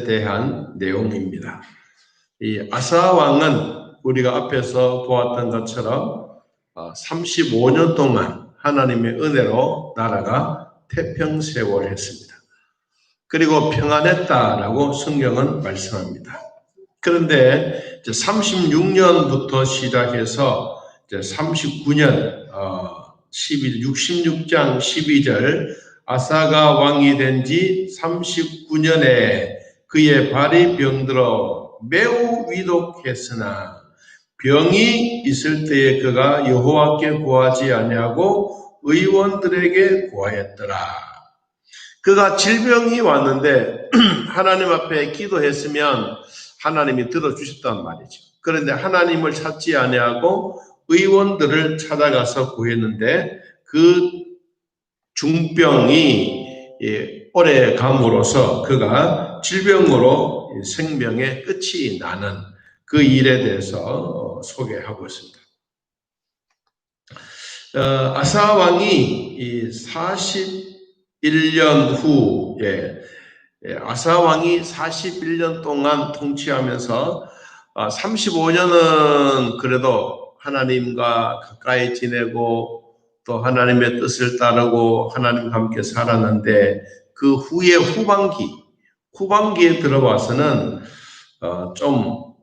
대한 내용입니다. 이 아사 왕은 우리가 앞에서 보았던 것처럼 35년 동안 하나님의 은혜로 나라가 태평세월했습니다. 그리고 평안했다라고 성경은 말씀합니다. 그런데 36년부터 시작해서 39년 66장 12절 아사가 왕이 된 지 39년에 그의 발이 병들어 매우 위독했으나 병이 있을 때에 그가 여호와께 구하지 아니하고 의원들에게 구하였더라. 그가 질병이 왔는데 하나님 앞에 기도했으면 하나님이 들어주셨단 말이죠. 그런데 하나님을 찾지 아니하고 의원들을 찾아가서 구했는데 그 중병이 오래 감으로써 그가 질병으로 생명의 끝이 나는 그 일에 대해서 소개하고 있습니다. 아사 왕이 41년 후에 아사 왕이 41년 동안 통치하면서 35년은 그래도 하나님과 가까이 지내고 또 하나님의 뜻을 따르고 하나님과 함께 살았는데 그 후에 후반기에 들어와서는 좀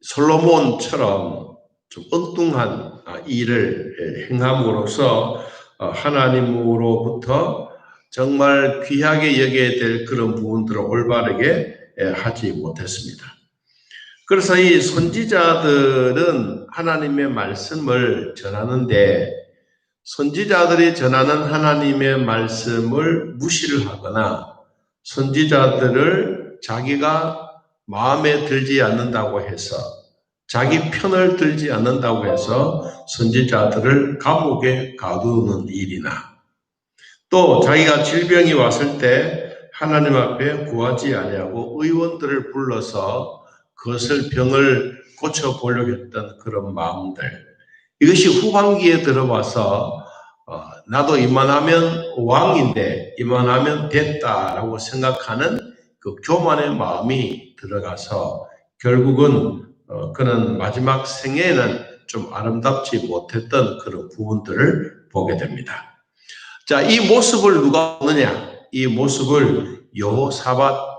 솔로몬처럼 좀 엉뚱한 일을 행함으로써 하나님으로부터 정말 귀하게 여겨야 될 그런 부분들을 올바르게 하지 못했습니다. 그래서 이 선지자들은 하나님의 말씀을 전하는데 선지자들이 전하는 하나님의 말씀을 무시를 하거나 선지자들을 자기가 마음에 들지 않는다고 해서 자기 편을 들지 않는다고 해서 선지자들을 감옥에 가두는 일이나 또 자기가 질병이 왔을 때 하나님 앞에 구하지 아니하고 의원들을 불러서 그것을 병을 고쳐보려고 했던 그런 마음들, 이것이 후반기에 들어와서 나도 이만하면 왕인데 이만하면 됐다라고 생각하는 그 교만의 마음이 들어가서 결국은 그는 마지막 생애에는 좀 아름답지 못했던 그런 부분들을 보게 됩니다. 자, 이 모습을 누가 보느냐? 이 모습을 여호사밧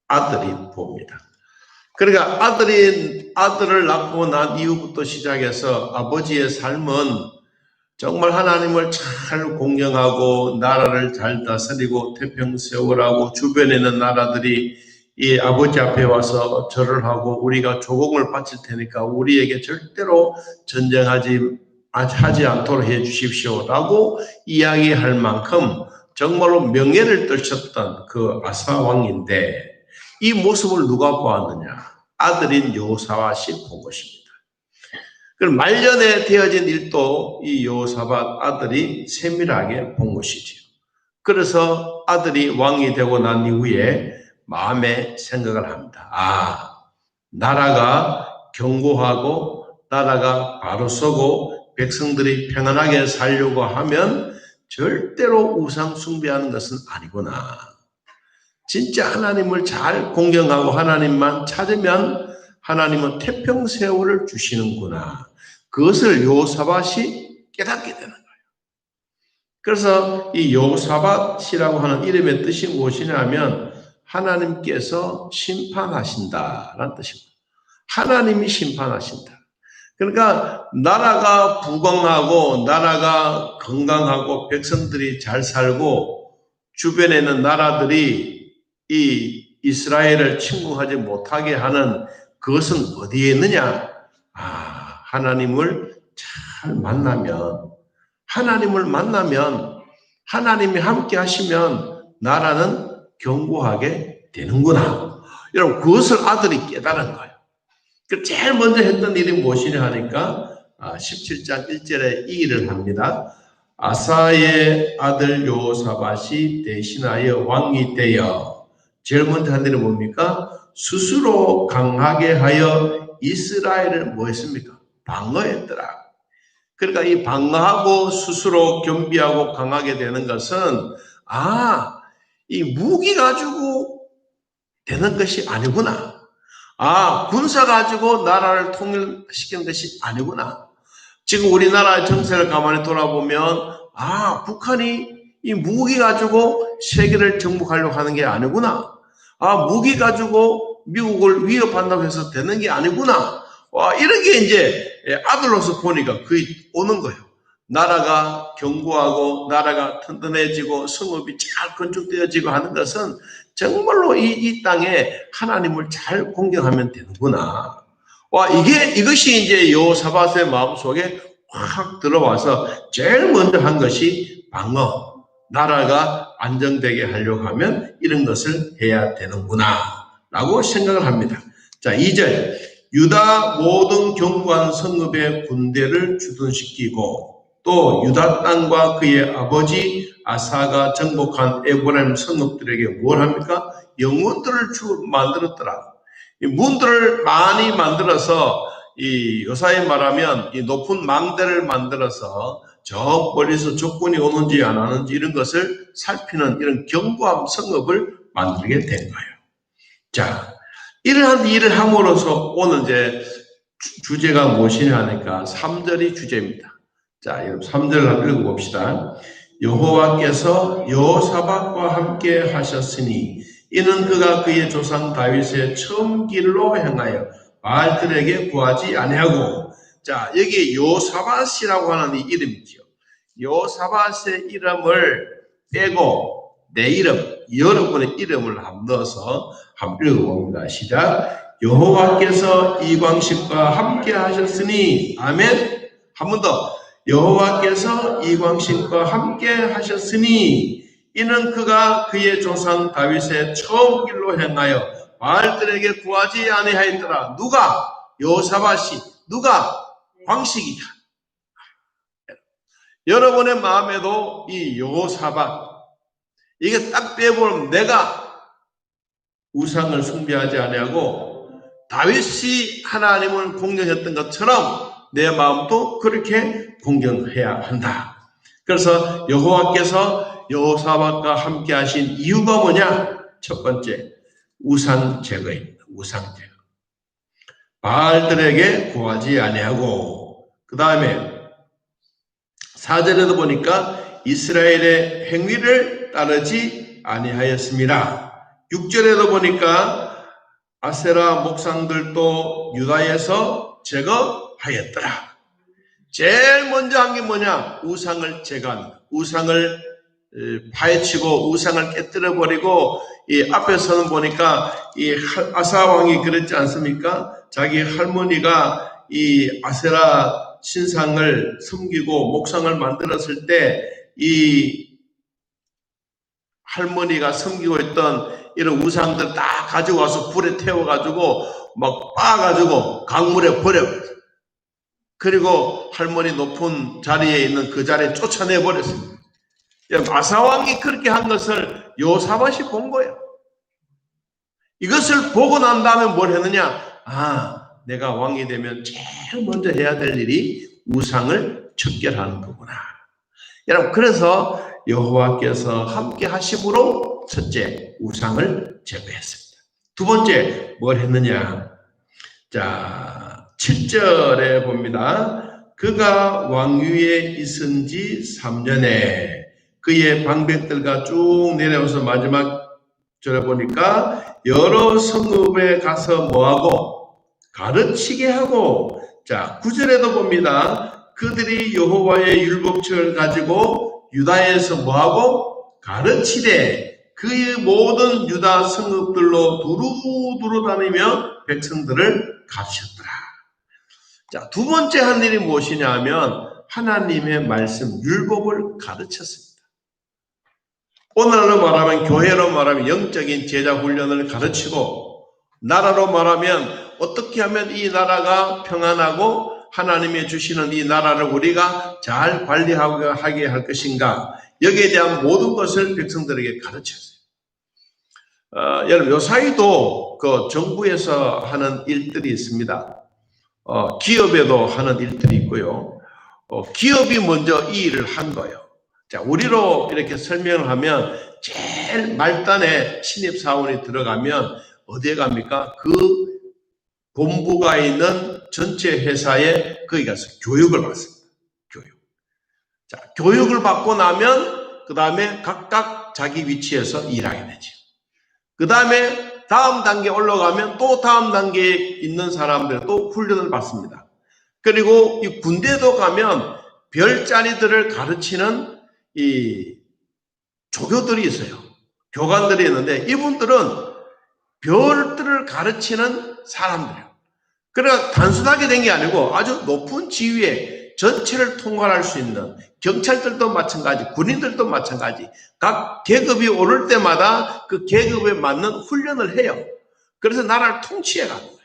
아들이 봅니다. 그러니까 아들을 낳고 난 이후부터 시작해서 아버지의 삶은 정말 하나님을 잘 공경하고 나라를 잘 다스리고 태평세월하고 주변에 있는 나라들이 이 아버지 앞에 와서 절을 하고 우리가 조공을 바칠 테니까 우리에게 절대로 전쟁하지 않도록 해 주십시오라고 이야기할 만큼 정말로 명예를 떨쳤던 그 아사 왕인데 이 모습을 누가 보았느냐? 아들인 여호사밧이 본 것입니다. 그럼 말년에 되어진 일도 이 여호사밧 아들이 세밀하게 본 것이지요. 그래서 아들이 왕이 되고 난 이후에 마음에 생각을 합니다. 나라가 견고하고 나라가 바로 서고 백성들이 평안하게 살려고 하면 절대로 우상 숭배하는 것은 아니구나. 진짜 하나님을 잘 공경하고 하나님만 찾으면 하나님은 태평세월을 주시는구나. 그것을 여호사밧이 깨닫게 되는 거예요. 그래서 이 여호사밧이라고 하는 이름의 뜻이 무엇이냐면 하나님께서 심판하신다라는 뜻입니다. 하나님이 심판하신다. 그러니까 나라가 부강하고 나라가 건강하고 백성들이 잘 살고 주변에 있는 나라들이 이 이스라엘을 침공하지 못하게 하는 그것은 어디에 있느냐? 하나님을 잘 만나면 하나님이 함께 하시면 나라는 견고하게 되는구나. 여러분 그것을 아들이 깨달은 거예요. 제일 먼저 했던 일이 무엇이냐 하니까 17장 1절에 이 일을 합니다. 아사의 아들 여호사밧이 대신하여 왕이 되어 제일 먼저 한 일은 뭡니까? 스스로 강하게 하여 이스라엘을 뭐 했습니까? 방어했더라. 그러니까 이 방어하고 스스로 겸비하고 강하게 되는 것은 이 무기 가지고 되는 것이 아니구나. 군사 가지고 나라를 통일시키는 것이 아니구나. 지금 우리나라의 정세를 가만히 돌아보면 북한이 이 무기 가지고 세계를 정복하려고 하는 게 아니구나. 무기 가지고 미국을 위협한다고 해서 되는 게 아니구나. 이런 게 이제 아들로서 보니까 거의 오는 거예요. 나라가 견고하고 나라가 튼튼해지고 성읍이 잘 건축되어지고 하는 것은 정말로 이 땅에 하나님을 잘 공경하면 되는구나. 이것이 이제 여호사밧의 마음속에 확 들어와서 제일 먼저 한 것이 방어. 나라가 안정되게 하려고 하면 이런 것을 해야 되는구나 라고 생각을 합니다. 자, 2절. 유다 모든 견고한 성읍에 군대를 주둔시키고 또 유다 땅과 그의 아버지 아사가 정복한 에브라임 성읍들에게 뭘 합니까? 영문들을 만들었더라. 이 문들을 많이 만들어서 이 요사에 말하면 이 높은 망대를 만들어서 저 멀리서 적군이 오는지 안 오는지 이런 것을 살피는 이런 견고한 성읍을 만들게 된 거예요. 자, 이러한 일을 함으로써 오늘 이제 주제가 무엇이냐 하니까 3절이 주제입니다. 자, 여러분 3절을 한번 읽어봅시다. 여호와께서 여호사밧과 함께 하셨으니 이는 그가 그의 조상 다윗의 처음 길로 행하여 바알들에게 구하지 아니하고. 자, 여기 여호사밧이라고 하는 이 이름이죠. 여호사밧의 이름을 빼고 내 이름, 여러분의 이름을 한번 넣어서 한번 읽어봅니다. 시작. 여호와께서 이광식과 함께 하셨으니. 아멘. 한 번 더. 여호와께서 이광식과 함께 하셨으니 이는 그가 그의 조상 다윗의 처음 길로 행하여 바알들에게 구하지 아니하였더라. 누가? 여호사밧이. 누가? 광식이다. 여러분의 마음에도 이 여호사밧, 이게 딱 빼보면 내가 우상을 숭배하지 아니하고 다윗이 하나님을 공경했던 것처럼 내 마음도 그렇게 공경해야 한다. 그래서 여호와께서 여호사밧과 함께 하신 이유가 뭐냐? 첫 번째, 우상 제거입니다. 우상 제거. 바알들에게 구하지 아니하고, 그 다음에 4절에도 보니까 이스라엘의 행위를 따르지 아니하였습니다. 6절에도 보니까 아세라 목상들도 유다에서 제거하였더라. 제일 먼저 한 게 뭐냐? 우상을 제거합니다. 우상을 파헤치고 우상을 깨뜨려버리고, 이 앞에서는 보니까 이 아사 왕이 그랬지 않습니까? 자기 할머니가 이 아세라 신상을 섬기고 목상을 만들었을 때 이 할머니가 섬기고 있던 이런 우상들 다 가지고 와서 불에 태워가지고 막 빻아가지고 강물에 버려버렸어요. 그리고 할머니 높은 자리에 있는 그 자리에 쫓아내버렸습니다. 아사왕이 그렇게 한 것을 여호사밧이 본 거예요. 이것을 보고 난 다음에 뭘 했느냐? 내가 왕이 되면 제일 먼저 해야 될 일이 우상을 척결하는 거구나. 여러분, 그래서 여호와께서 함께 하심으로 첫째, 우상을 제거했습니다. 두 번째, 뭘 했느냐? 자, 7절에 봅니다. 그가 왕위에 있은 지 3년에 그의 방백들과 쭉 내려오서 마지막 절에 보니까 여러 성읍에 가서 뭐하고? 가르치게 하고. 자, 9절에도 봅니다. 그들이 여호와의 율법책을 가지고 유다에서 뭐하고? 가르치되 그의 모든 유다 성읍들로 두루두루 다니며 백성들을 가르쳤더라. 자, 두 번째 한 일이 무엇이냐 하면 하나님의 말씀, 율법을 가르쳤습니다. 오늘날로 말하면, 교회로 말하면 영적인 제자 훈련을 가르치고, 나라로 말하면 어떻게 하면 이 나라가 평안하고 하나님이 주시는 이 나라를 우리가 잘 관리하게 할 것인가, 여기에 대한 모든 것을 백성들에게 가르쳤어요. 여러분, 요사이도 그 정부에서 하는 일들이 있습니다. 기업에도 하는 일들이 있고요. 기업이 먼저 이 일을 한 거예요. 자, 우리로 이렇게 설명을 하면 제일 말단에 신입사원이 들어가면 어디에 갑니까? 그 본부가 있는 전체 회사에 거기 가서 교육을 받습니다. 교육. 자, 교육을 받고 나면 그 다음에 각각 자기 위치에서 일하게 되죠. 그 다음에 다음 단계 올라가면 또 다음 단계에 있는 사람들 또 훈련을 받습니다. 그리고 이 군대도 가면 별자리들을 가르치는 이 조교들이 있어요. 교관들이 있는데 이분들은 별들을 가르치는 사람들이에요. 그러니까 단순하게 된 게 아니고 아주 높은 지위에 전체를 통괄할 수 있는 경찰들도 마찬가지, 군인들도 마찬가지, 각 계급이 오를 때마다 그 계급에 맞는 훈련을 해요. 그래서 나라를 통치해 가는 거예요.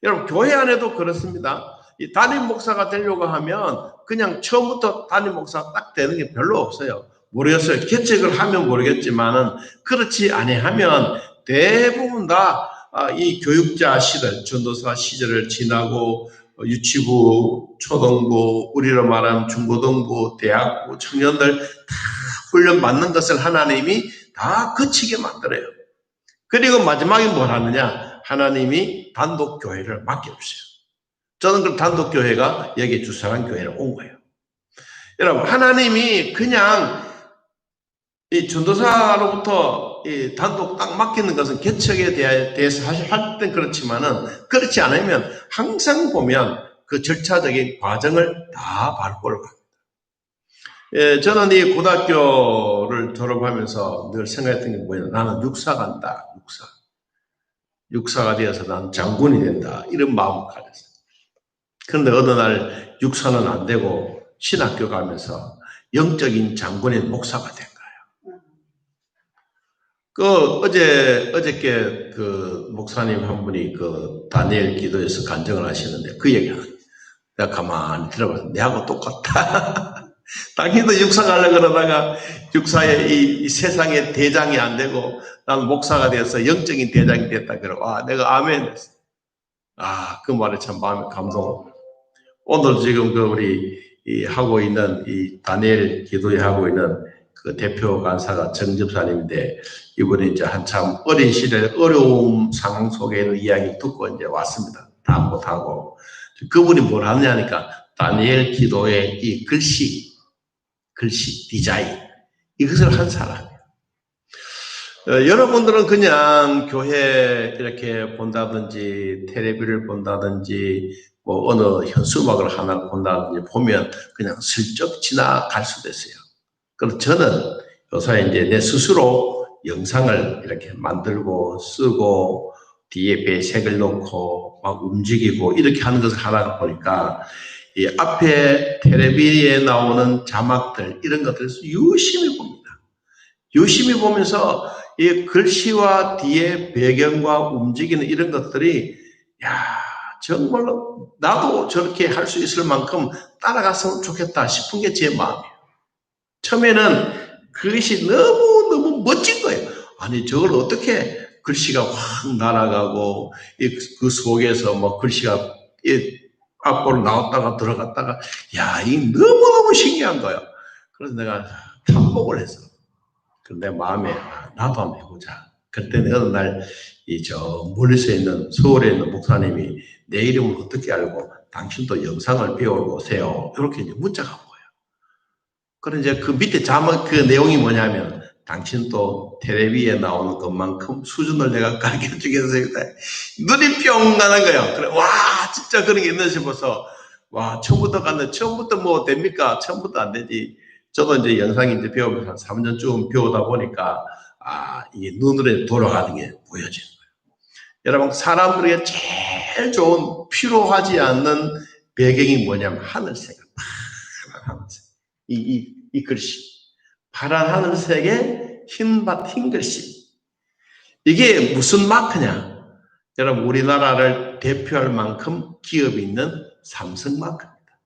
여러분, 교회 안에도 그렇습니다. 이 담임 목사가 되려고 하면 그냥 처음부터 담임 목사가 딱 되는 게 별로 없어요. 모르겠어요. 개척을 하면 모르겠지만은 그렇지 아니하면 대부분 다 이 교육자 시절, 전도사 시절을 지나고 유치부, 초등부, 우리로 말하면 중고등부, 대학부, 청년들 다 훈련 받는 것을 하나님이 다 거치게 만들어요. 그리고 마지막에 뭘 하느냐? 하나님이 단독 교회를 맡겨주세요. 저는 그 단독 교회가 여기 주사랑 교회를 온 거예요. 여러분, 하나님이 그냥 이 전도사로부터 이 단독 딱 맡기는 것은 개척에 대해서 할 땐 그렇지만은 그렇지 않으면 항상 보면 그 절차적인 과정을 다 밟고 갑니다. 예, 저는 이 고등학교를 졸업하면서 늘 생각했던 게 뭐냐? 나는 육사 간다. 육사가 되어서 난 장군이 된다. 이런 마음을 가졌어요. 그런데 어느 날 육사는 안 되고 신학교 가면서 영적인 장군인 목사가 된 거예요. 어저께 그 목사님 한 분이 그 다니엘 기도에서 간증을 하시는데 그 얘기를 내가 가만히 들어봤는데 내하고 똑같다. 당신도 육사 가려고 그러다가 육사의 이 세상의 대장이 안 되고 나는 목사가 되어서 영적인 대장이 됐다. 그러고 내가 아멘 했어. 그 말에 참 마음이 감동을. 오늘 지금 그 우리 하고 있는 이 다니엘 기도회 하고 있는 그 대표 간사가 정집사님인데 이분이 이제 한참 어린 시절에 어려운 상황 속에 있는 이야기 듣고 이제 왔습니다. 다 못하고. 그분이 뭘 하느냐니까 다니엘 기도의 이 글씨, 디자인, 이것을 한 사람이에요. 여러분들은 그냥 교회 이렇게 본다든지, 텔레비를 본다든지, 뭐 어느 현수막을 하나 본다든지 보면 그냥 슬쩍 지나갈 수도 있어요. 그럼 저는 요새 이제 내 스스로 영상을 이렇게 만들고 쓰고 뒤에 배색을 놓고 막 움직이고 이렇게 하는 것을 하다가 보니까 이 앞에 텔레비에 나오는 자막들 이런 것들을 유심히 봅니다. 유심히 보면서 이 글씨와 뒤에 배경과 움직이는 이런 것들이 정말로 나도 저렇게 할 수 있을 만큼 따라갔으면 좋겠다 싶은 게 제 마음이에요. 처음에는 그것이 너무 멋진 거예요. 아니 저걸 어떻게 글씨가 확 날아가고 그 속에서 뭐 글씨가 앞으로 나왔다가 들어갔다가 이 너무너무 신기한 거예요. 그래서 내가 탐복을 했어. 내 마음에 나도 한번 해보자. 그때 어느 날 저 멀리서 있는 서울에 있는 목사님이 내 이름을 어떻게 알고 당신도 영상을 배우러 오세요. 이렇게 이제 문자가 온 거예요. 그래 이제 그 밑에 자막 그 내용이 뭐냐면 당신도 텔레비에 나오는 것만큼 수준을 내가 가르쳐 주겠습니다. 눈이 뿅 가는 거예요. 그래 진짜 그런 게 있나 싶어서 처음부터 갔는데 처음부터 뭐 됩니까? 처음부터 안 되지. 저도 이제 영상 이제 배우면서 한 3년쯤 배우다 보니까 이게 눈으로 돌아가는 게 보여지는 거예요. 여러분 사람들에게 제일 좋은 필요하지 않는 배경이 뭐냐면 하늘색, 파란 하늘색. 이 글씨, 파란 하늘색의 흰 글씨. 이게 무슨 마크냐? 여러분 우리나라를 대표할 만큼 기업이 있는 삼성 마크입니다.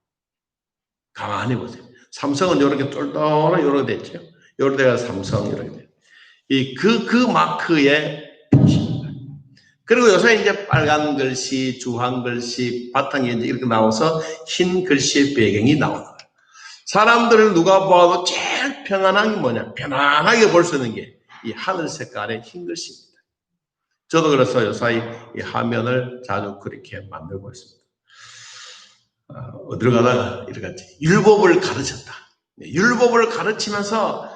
가만히 보세요. 삼성은 이렇게 똘똘하게 이렇게 됐죠. 이렇게 돼가 삼성 이렇게 돼요. 그 마크의 표시입니다. 그리고 요새 이제 빨간 글씨, 주황 글씨, 바탕에 이제 이렇게 나와서 흰 글씨의 배경이 나오는 거예요. 사람들을 누가 봐도 제일 편안한 게 뭐냐? 편안하게 볼 수 있는 게 이 하늘 색깔의 흰 글씨입니다. 저도 그래서 요사이 이 화면을 자주 그렇게 만들고 있습니다. 어디로 가다가 이렇게 율법을 가르쳤다. 율법을 가르치면서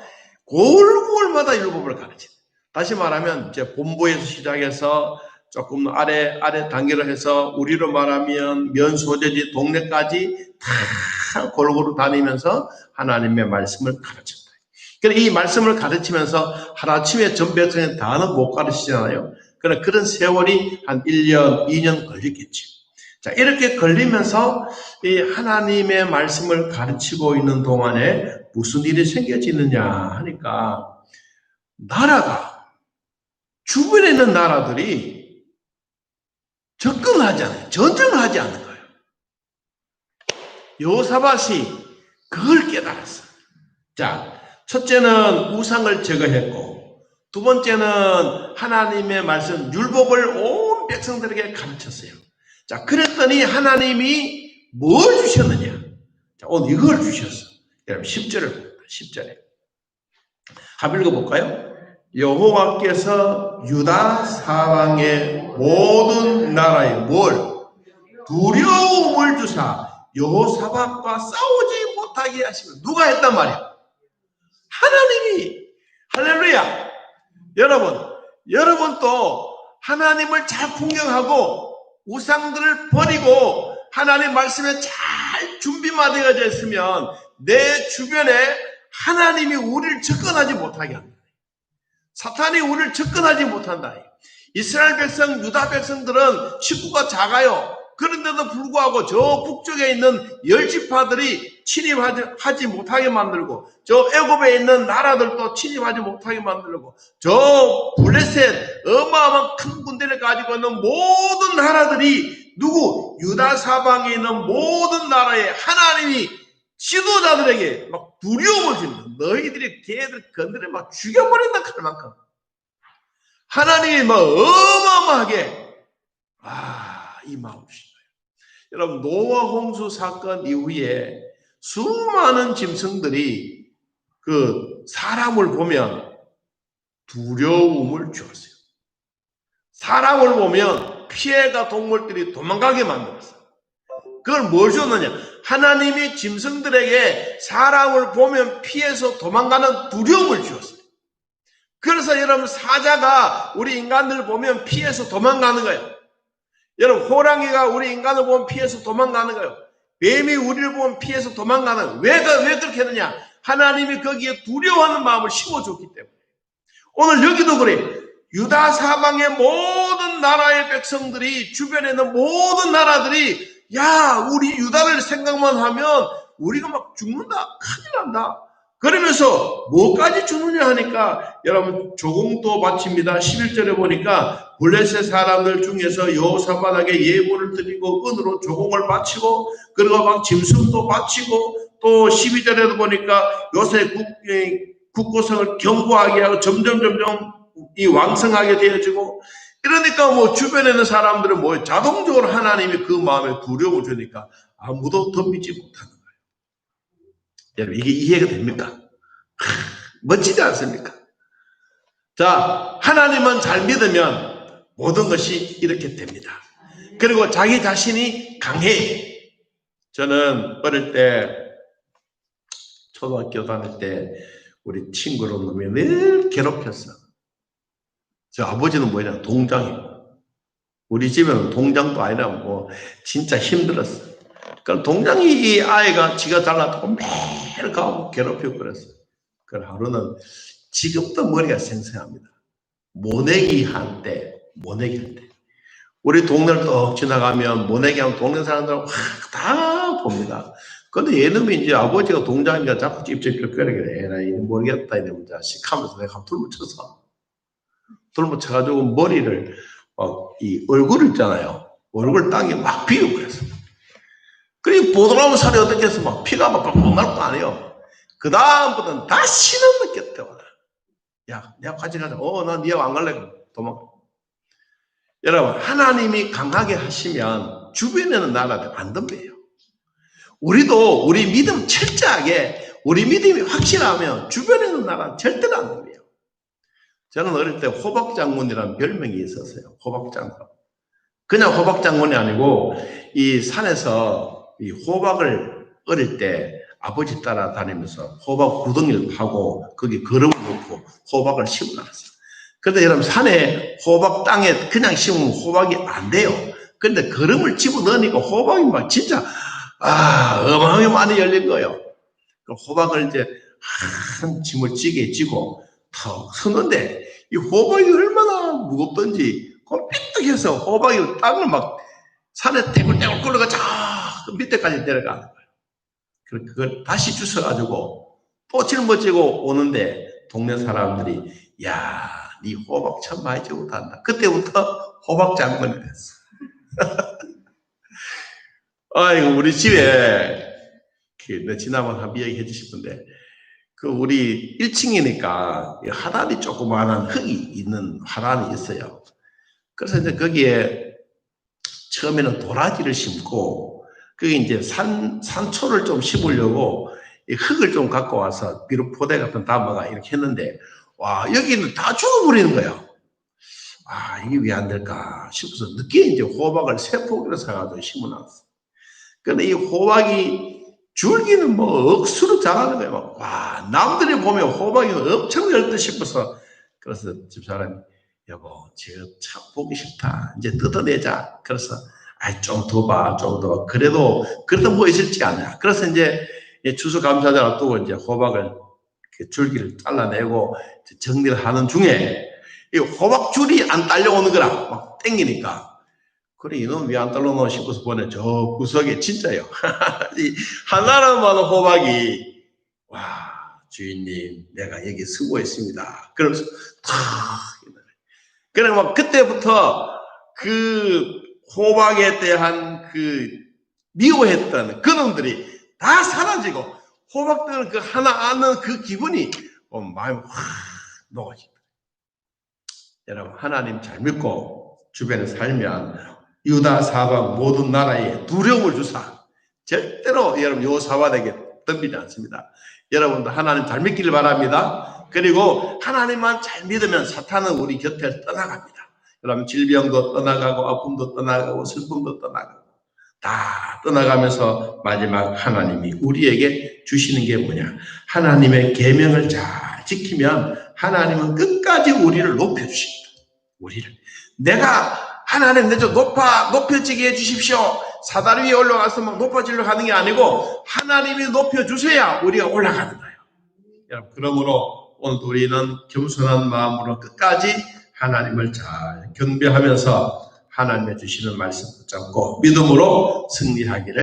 골골마다 율법을 가르친다. 다시 말하면 이제 본부에서 시작해서 조금 아래 단계로 해서 우리로 말하면 면소재지 동네까지 다 골고루 다니면서 하나님의 말씀을 가르쳤다. 그래서 이 말씀을 가르치면서 하루아침에 전 백성의 다는 못 가르치잖아요. 그런 세월이 한 1년, 2년 걸렸겠지. 자, 이렇게 걸리면서 이 하나님의 말씀을 가르치고 있는 동안에 무슨 일이 생겨지느냐 하니까 나라가 주변에 있는 나라들이 접근하지 않아요. 전쟁을 하지 않는 거예요. 여호사밧이 그걸 깨달았어. 자, 첫째는 우상을 제거했고, 두 번째는 하나님의 말씀, 율법을 온 백성들에게 가르쳤어요. 자, 그랬더니 하나님이 뭘 주셨느냐? 자, 오늘 이걸 주셨어. 여러분, 10절을 봅니다. 10절에. 한번 읽어볼까요? 여호와께서 유다 사방의 모든 나라에 두려움을 주사 여호사밧과 싸우지 못하게 하시면 누가 했단 말이야? 하나님이. 할렐루야. 여러분도 하나님을 잘 풍경하고 우상들을 버리고 하나님 말씀에 잘 준비만 되어져 있으면 내 주변에 하나님이 우리를 접근하지 못하게 한다. 사탄이 우리를 접근하지 못한다. 이스라엘 백성, 유다 백성들은 식구가 작아요. 그런데도 불구하고 저 북쪽에 있는 10지파들이 침입하지 못하게 만들고, 저 애굽에 있는 나라들도 침입하지 못하게 만들고, 저 블레셋 어마어마한 큰 군대를 가지고 있는 모든 나라들이 유다 사방에 있는 모든 나라에 하나님이 지도자들에게 막 두려움을 줍니다. 너희들이 걔들 건드려 막 죽여버린다 할 만큼 하나님이 막 어마어마하게 임하옵니다. 여러분, 노아 홍수 사건 이후에 수많은 짐승들이 그 사람을 보면 두려움을 주었어요. 사람을 보면 피해가 동물들이 도망가게 만들었어요. 그걸 뭘 줬느냐? 하나님이 짐승들에게 사람을 보면 피해서 도망가는 두려움을 주었어요. 그래서 여러분, 사자가 우리 인간들을 보면 피해서 도망가는 거예요. 여러분, 호랑이가 우리 인간을 보면 피해서 도망가는 거예요. 뱀이 우리를 보면 피해서 도망가는 거예요. 왜 그렇게 했느냐? 하나님이 거기에 두려워하는 마음을 심어줬기 때문에. 오늘 여기도 그래. 유다 사방의 모든 나라의 백성들이, 주변에 있는 모든 나라들이 우리 유다를 생각만 하면 우리가 막 죽는다, 큰일 난다. 그러면서 뭐까지 주느냐 하니까 여러분, 조공도 바칩니다. 11절에 보니까 블레셋 사람들 중에서 여호사밧에게 예물을 드리고 은으로 조공을 바치고, 그리고 막 짐승도 바치고, 또 12절에도 보니까 요새 국고성을 견고하게 하고 점점 이 왕성하게 되어지고, 이러니까 뭐 주변에 있는 사람들은 자동적으로 하나님이 그 마음에 두려움을 주니까 아무도 덤비지 못하는 거예요. 여러분, 이게 이해가 됩니까? 멋지지 않습니까? 자, 하나님은 잘 믿으면 모든 것이 이렇게 됩니다. 그리고 자기 자신이 강해. 저는 어릴 때, 초등학교 다닐 때 우리 친구로 놈이 늘 괴롭혔어. 저 아버지는 동장이고, 우리 집에는 동장도 아니라 진짜 힘들었어. 그럼 동장이 이 아이가 지가 잘났다고 매일 가고 괴롭히고 그랬어. 그 하루는 지금도 머리가 생생합니다. 모내기 할 때. 우리 동네를 또 지나가면 모내기 하면 동네 사람들은 다 봅니다. 근데 얘놈이 이제 아버지가 동장이니까 자꾸 찝찝쩍 거리게 에라, 모르겠다, 이놈 자식 하면서 내가 돌을 쳤어. 돌을 쳐가지고 머리를, 이 얼굴 있잖아요. 얼굴 땅에 막 비우고 그랬어. 그리고 보드라운 살이 어떻게 해서 막 피가 막 날 것도 아니에요. 그 다음부터는 다시는 느꼈대. 내가 같이 가자. 난 니하고 안 갈래. 도망가. 여러분, 하나님이 강하게 하시면 주변에는 나라들 안 덤벼요. 우리도 우리 믿음 철저하게, 우리 믿음이 확실하면 주변에는 나라 절대로 안 덤벼요. 저는 어릴 때 호박장군이라는 별명이 있었어요. 호박장군. 그냥 호박장군이 아니고 이 산에서 이 호박을 어릴 때 아버지 따라다니면서 호박 구덩이를 파고 거기 거름을 넣고 호박을 심어놨어요. 그런데 여러분 산에 호박 땅에 그냥 심으면 호박이 안 돼요. 그런데 거름을 집어넣으니까 호박이 막 진짜 어마어마하게 많이 열린 거예요. 호박을 이제 한 짐을 찌게 찌고 턱 서는데 이 호박이 얼마나 무겁던지 삐뚤해서 호박이 땅을 막 산에 떼굴떼굴 굴러가 저 밑에까지 내려가는 거예요. 그걸 다시 주워가지고 또 짊어지고 오는데 동네 사람들이 야, 네 호박 참 많이 지고 단다. 그때부터 호박 장군이 됐어. 아이고 우리 집에 지난번 한 이야기 해주실 건데 우리 1층이니까 화단이 조그마한 흙이 있는 화단이 있어요. 그래서 이제 거기에 처음에는 도라지를 심고 그게 이제 산초를 좀 심으려고 흙을 좀 갖고 와서 비료 포대 같은 담아가 이렇게 했는데 와 여기는 다 죽어버리는 거예요. 이게 왜 안 될까 싶어서 늦게 이제 호박을 3포기를 사가지고 심어놨어. 근데 이 호박이 줄기는 뭐 억수로 자라는 거예요. 와 남들이 보면 호박이 엄청 열듯 싶어서 그래서 집사람이 여보 저거 참 보기 싫다 이제 뜯어내자. 그래서 좀 더 봐, 좀 더. 그래도 뭐 있을지 않냐. 그래서 이제 추수감사절 앞두고 이제 호박을 줄기를 잘라내고 정리를 하는 중에 이 호박 줄이 안 딸려오는 거라 막 땡기니까 그래 이놈 왜 안 딸려오나 싶어서 보내 저 구석에 진짜요. 하나만 호박이 와 주인님 내가 여기 수고했습니다. 그러면서 그래 막 그때부터 그 호박에 대한 미워했던 그놈들이 다 사라지고 호박들은 하나 안는 그 기분이 마음이 확 녹아진다. 여러분 하나님 잘 믿고 주변에 살면 유다 사방 모든 나라에 두려움을 주사 절대로 여러분 요사바에게 덤비지 않습니다. 여러분도 하나님 잘 믿기를 바랍니다. 그리고 하나님만 잘 믿으면 사탄은 우리 곁에 떠나갑니다. 여러분 질병도 떠나가고 아픔도 떠나가고 슬픔도 떠나가고 다 떠나가면서 마지막 하나님이 우리에게 주시는 게 뭐냐 하나님의 계명을 잘 지키면 하나님은 끝까지 우리를 높여주십니다. 우리를 내가 하나님 내 좀 높여지게 해주십시오. 사다리 위에 올라가서 막 높아지려고 하는 게 아니고 하나님이 높여주셔야 우리가 올라가는 거예요. 여러분 그러므로 오늘 우리는 겸손한 마음으로 끝까지 하나님을 잘 경배하면서 하나님의 주시는 말씀 붙잡고 믿음으로 승리하기를